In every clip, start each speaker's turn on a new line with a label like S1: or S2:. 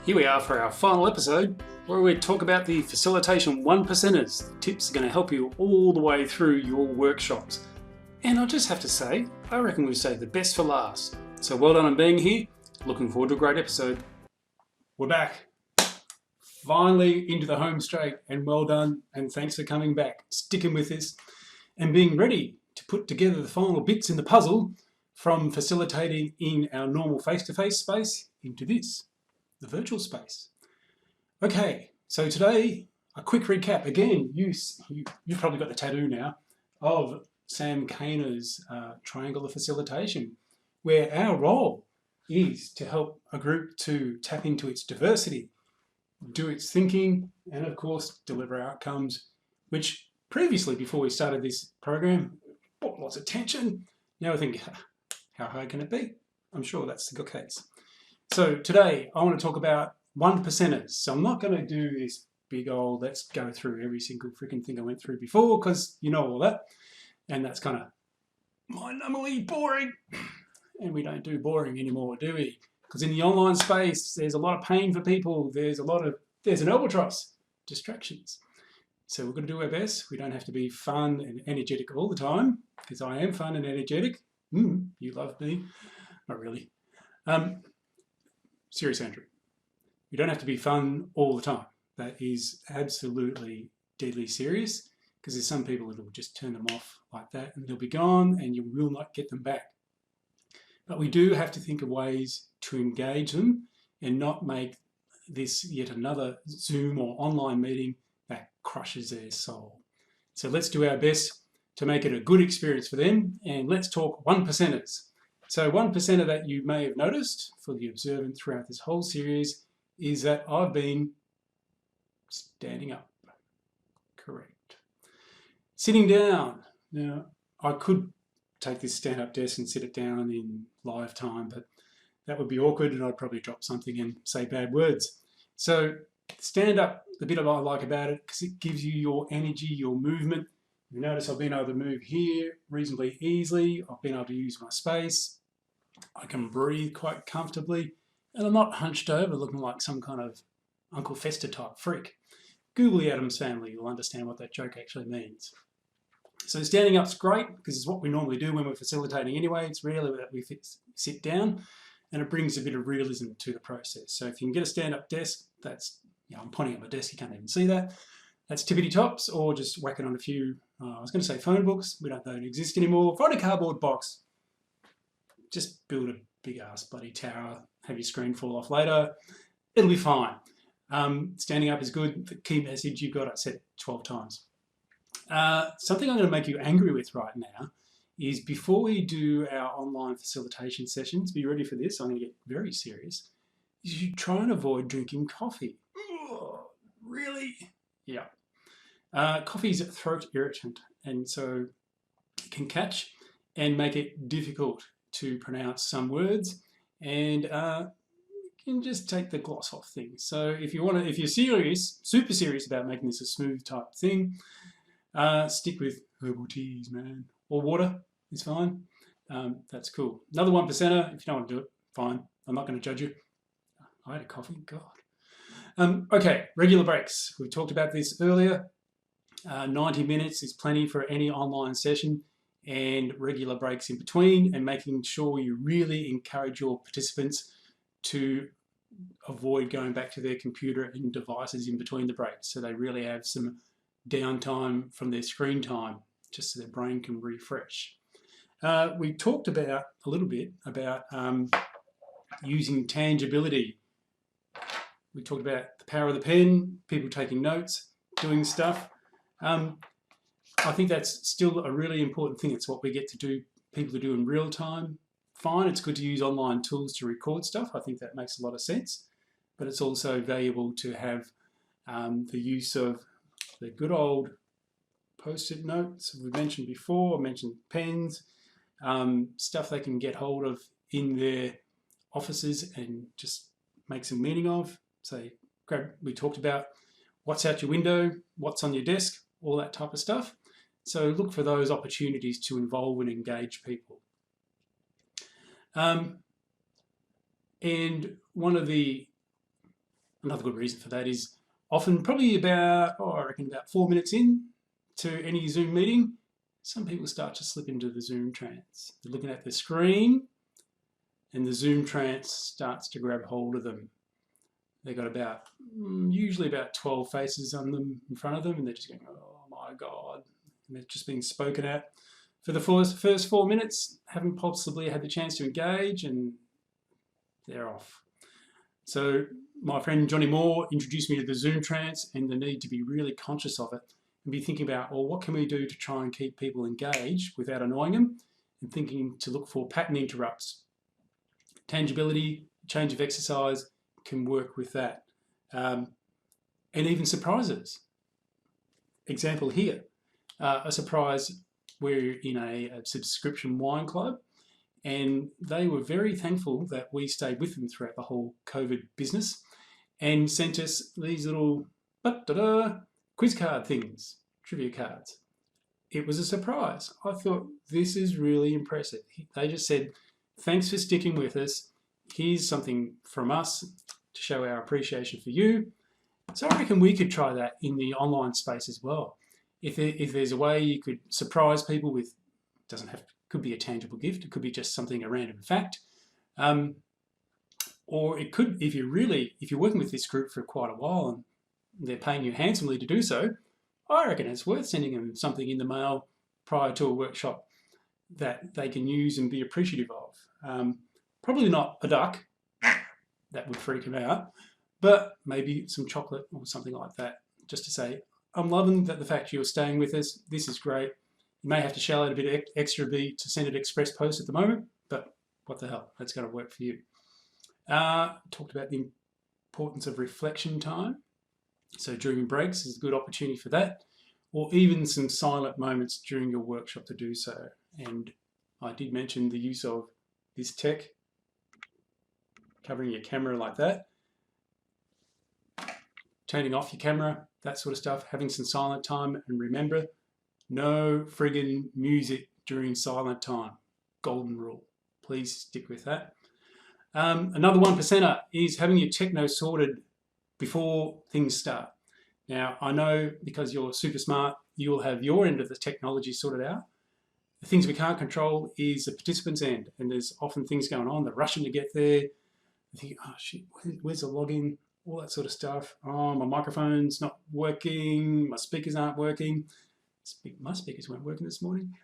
S1: Here we are for our final episode, where we talk about the Facilitation 1%ers. Tips are going to help you all the way through your workshops. And I just have to say, I reckon we've saved the best for last. So well done on being here. Looking forward to a great episode. We're back. Finally into the home straight, and well done, and thanks for coming back, sticking with this, and being ready to put together the final bits in the puzzle from facilitating in our normal face-to-face space into this, the virtual space. Okay, so today, a quick recap. Again, you've probably got the tattoo now of Sam Kaner's Triangle of Facilitation, where our role is to help a group to tap into its diversity, do its thinking, and of course, deliver outcomes, which previously, before we started this program, brought lots of tension. Now I think, how hard can it be? I'm sure that's the case. So today I want to talk about 1%ers. So I'm not going to do this big old, let's go through every single freaking thing I went through before, because you know all that. And that's kind of mind-numbingly boring. And we don't do boring anymore, do we? Because in the online space, there's a lot of pain for people. There's an albatross, distractions. So we're going to do our best. We don't have to be fun and energetic all the time, because I am fun and energetic. You love me. Not really. Serious, Andrew. You don't have to be fun all the time. That is absolutely deadly serious, because there's some people that will just turn them off like that and they'll be gone and you will not get them back. But we do have to think of ways to engage them and not make this yet another Zoom or online meeting that crushes their soul. So let's do our best to make it a good experience for them, and let's talk 1%ers. So 1%er that you may have noticed for the observant throughout this whole series is that I've been standing up. Correct. Sitting down. Now, I could take this stand-up desk and sit it down in live time, but that would be awkward and I'd probably drop something and say bad words. So stand up, the bit I like about it, because it gives you your energy, your movement. You notice I've been able to move here reasonably easily. I've been able to use my space. I can breathe quite comfortably, and I'm not hunched over looking like some kind of Uncle Fester type freak. Google the Addams Family, you'll understand what that joke actually means. So standing up's great, because it's what we normally do when we're facilitating anyway. It's rarely that we sit down, and it brings a bit of realism to the process. So if you can get a stand-up desk, that's, I'm pointing at my desk, you can't even see that. That's tippity tops, or just whacking on a few, I was going to say phone books, they don't exist anymore. Find a cardboard box. Just build a big ass bloody tower, have your screen fall off later. It'll be fine. Standing up is good. The key message, you've got it set 12 times. Something I'm going to make you angry with right now is, before we do our online facilitation sessions, be ready for this, I'm going to get very serious, you should try and avoid drinking coffee. Oh, really? Yeah. Coffee is a throat irritant, and so it can catch and make it difficult to pronounce some words, and you can just take the gloss off things. So if you're serious, super serious about making this a smooth type thing, stick with herbal teas, man, or water is fine. That's cool. Another 1%er, if you don't want to do it, fine. I'm not going to judge you. I had a coffee, God. Okay, regular breaks. We talked about this earlier. 90 minutes is plenty for any online session, and regular breaks in between, and making sure you really encourage your participants to avoid going back to their computer and devices in between the breaks, so they really have some downtime from their screen time, just so their brain can refresh. We talked about a little bit about using tangibility. We talked about the power of the pen, people taking notes, doing stuff. I think that's still a really important thing. It's what we get to do, people to do in real time. Fine, it's good to use online tools to record stuff. I think that makes a lot of sense. But it's also valuable to have the use of the good old post-it notes we mentioned before. I mentioned pens, stuff they can get hold of in their offices and just make some meaning of. So we talked about what's out your window, what's on your desk, all that type of stuff. So look for those opportunities to involve and engage people. And one of the Another good reason for that is often probably about, I reckon about 4 minutes in to any Zoom meeting, some people start to slip into the Zoom trance. They're looking at the screen and the Zoom trance starts to grab hold of them. They've got usually about 12 faces on them in front of them, and they're just going, oh my God. And they're just being spoken at for the first 4 minutes, haven't possibly had the chance to engage, and they're off. So my friend Johnny Moore introduced me to the Zoom trance and the need to be really conscious of it and be thinking about, well, what can we do to try and keep people engaged without annoying them, and thinking to look for pattern interrupts. Tangibility, change of exercise can work with that. And even surprises. Example here, a surprise, we're in a subscription wine club, and they were very thankful that we stayed with them throughout the whole COVID business and sent us these little quiz card things, trivia cards. It was a surprise. I thought, this is really impressive. They just said, thanks for sticking with us. Here's something from us to show our appreciation for you. So I reckon we could try that in the online space as well. If there's a way you could surprise people with, could be a tangible gift, it could be just something, a random fact. Or it could, if you're working with this group for quite a while and they're paying you handsomely to do so, I reckon it's worth sending them something in the mail prior to a workshop that they can use and be appreciative of. Probably not a duck, that would freak them out, but maybe some chocolate or something like that, just to say, I'm loving the fact you're staying with us. This is great. You may have to shell out a bit of extra to send an express post at the moment, but what the hell, that's going to work for you. Talked about the importance of reflection time. So during breaks is a good opportunity for that, or even some silent moments during your workshop to do so. And I did mention the use of this tech, covering your camera like that, turning off your camera, that sort of stuff, having some silent time. And remember, no friggin' music during silent time. Golden rule. Please stick with that. Another 1%er is having your techno sorted before things start. Now, I know because you're super smart, you'll have your end of the technology sorted out. The things we can't control is the participants' end, and there's often things going on. They're rushing to get there. They think, oh shit, where's the login? All that sort of stuff. Oh, my microphone's not working. My speakers aren't working. My speakers weren't working this morning.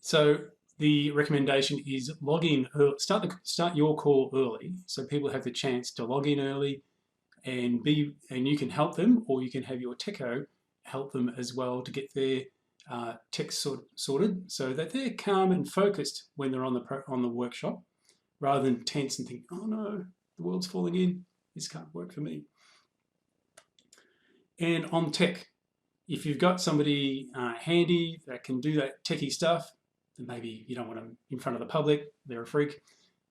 S1: So the recommendation is log in early. Start your call early, so people have the chance to log in early, and you can help them, or you can have your techo help them as well to get their tech sorted, so that they're calm and focused when they're on the workshop, rather than tense and think, oh no, the world's falling in. This can't work for me. And on tech, if you've got somebody handy that can do that techie stuff, then maybe you don't want them in front of the public. They're a freak.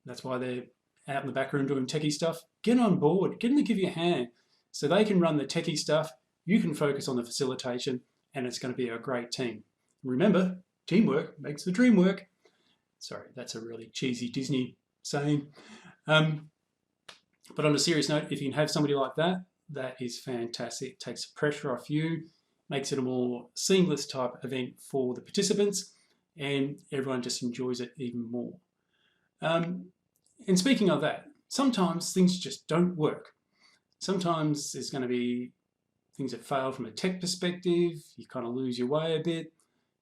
S1: That's why they're out in the back room doing techie stuff. Get on board. Get them to give you a hand so they can run the techie stuff. You can focus on the facilitation, and it's going to be a great team. Remember, teamwork makes the dream work. Sorry, that's a really cheesy Disney saying. But on a serious note, if you can have somebody like that, that is fantastic. It takes the pressure off you, makes it a more seamless type event for the participants, and everyone just enjoys it even more. And speaking of that, sometimes things just don't work. Sometimes there's going to be things that fail from a tech perspective. You kind of lose your way a bit.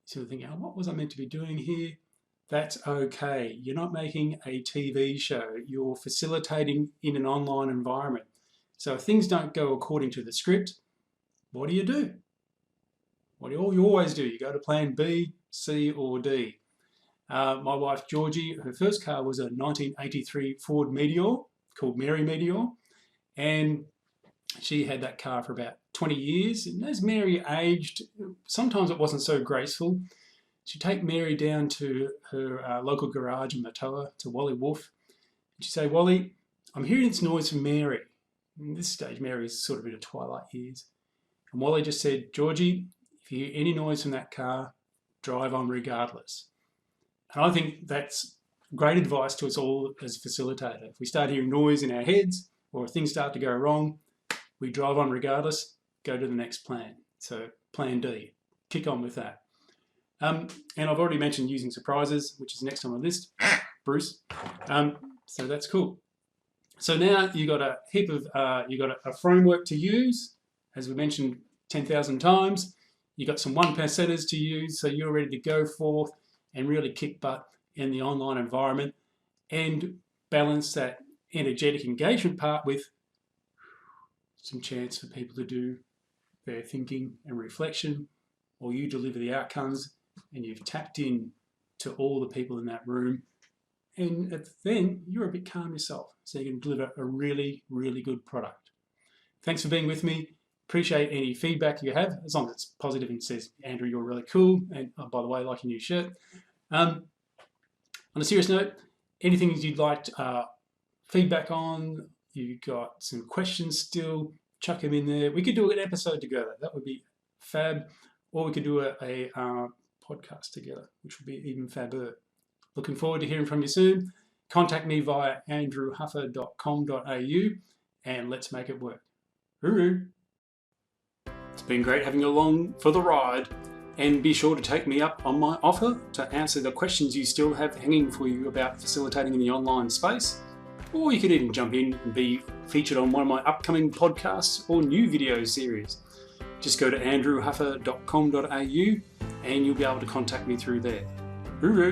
S1: So you're thinking, oh, what was I meant to be doing here? That's okay. You're not making a TV show. You're facilitating in an online environment. So if things don't go according to the script, what do you do? What do you always do? You go to plan B, C, or D. My wife, Georgie, her first car was a 1983 Ford Meteor called Mary Meteor. And she had that car for about 20 years. And as Mary aged, sometimes it wasn't so graceful. She'd take Mary down to her local garage in Matoa, to Wally Wolf. And she'd say, Wally, I'm hearing this noise from Mary. And at this stage, Mary's sort of in her twilight years. And Wally just said, Georgie, if you hear any noise from that car, drive on regardless. And I think that's great advice to us all as a facilitator. If we start hearing noise in our heads, or if things start to go wrong, we drive on regardless, go to the next plan. So plan D, kick on with that. And I've already mentioned using surprises, which is next on my list, Bruce. So that's cool. So now you've got a heap of, you've got a framework to use, as we mentioned 10,000 times. You've got some 1%ers to use, so you're ready to go forth and really kick butt in the online environment and balance that energetic engagement part with some chance for people to do their thinking and reflection, or you deliver the outcomes and you've tapped in to all the people in that room, and then you're a bit calm yourself, so you can deliver a really, really good product. Thanks for being with me. Appreciate any feedback you have, as long as it's positive and says, Andrew, you're really cool, and oh, by the way, I like your new shirt. On a serious note, anything you'd like feedback on, you've got some questions still, chuck them in there. We could do an episode together. That would be fab. Or we could do a podcast together, which would be even fabber. Looking forward to hearing from you soon. Contact me via andrewhuffer.com.au and let's make it work. Hooroo! It's been great having you along for the ride, and be sure to take me up on my offer to answer the questions you still have hanging for you about facilitating in the online space. Or you could even jump in and be featured on one of my upcoming podcasts or new video series. Just go to andrewhuffer.com.au and you'll be able to contact me through there. Hooroo!